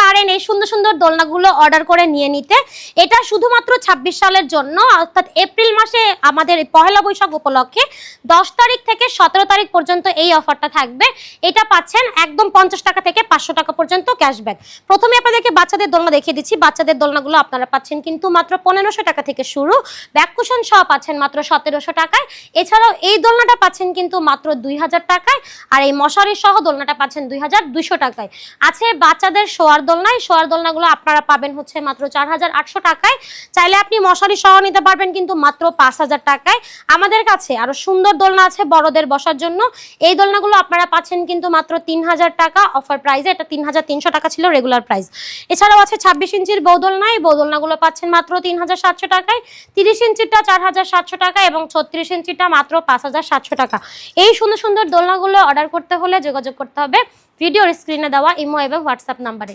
পারেন এই সুন্দর সুন্দর দোলনাগুলো অর্ডার করে নিয়ে নিতে। এটা শুধুমাত্র 26 সালের জন্য, অর্থাৎ এপ্রিল মাসে আমাদের পহেলা বৈশাখ উপলক্ষে 10 তারিখ থেকে 17 তারিখ পর্যন্ত এই অফারটা থাকবে। এটা পাচ্ছেন একদম 50 টাকা থেকে 500 টাকা পর্যন্ত ক্যাশব্যাক। প্রথমে আপনাদেরকে বাচ্চাদের দোলনা দেখিয়ে দিচ্ছি। বাচ্চাদের দোলনাগুলো আপনারা পাচ্ছেন কিন্তু মাত্র 1500 টাকা থেকে শুরু, ব্যাক কুশন সহ পাচ্ছেন মাত্র 1700 টাকায়। এছাড়াও এই দোলনাটা পাচ্ছেন কিন্তু মাত্র 2000 টাকায়, আর এই মশারি সহ দোলনাটা পাচ্ছেন 2200 টাকায়। আছে বাচ্চাদের শোয়ার দোলনা, শোয়ার দোলনাগুলো আপনারা পাবেন হচ্ছে মাত্র 4800 টাকায়। চাইলে আপনি মশারি সহ নিতে পারবেন কিন্তু মাত্র 5000 টাকায়। আমাদের কাছে আরো সুন্দর দোলনা আছে বড়দের বসার জন্য। এই দোলনাগুলো আপনারা পাচ্ছেন কিন্তু মাত্র 3000 টাকা অফার প্রাইসে। এটা 3300 টাকা ছিল রেগুলার প্রাইস। এছাড়াও আছে 26 ইঞ্চির বৌদোলনা, এই বৌদোলনাগুলো পাচ্ছেন মাত্র 3700 টাকায়। 30 ইঞ্চিটা 4700 টাকা এবং 36 ইঞ্চিটা মাত্র 5700 টাকা। এই সুন্দর সুন্দর দোলনাগুলো অর্ডার করতে হলে যোগাযোগ করতে হবে ভিডিওর স্ক্রিনে দেওয়া ইমো এবং হোয়াটসঅ্যাপ নাম্বারে।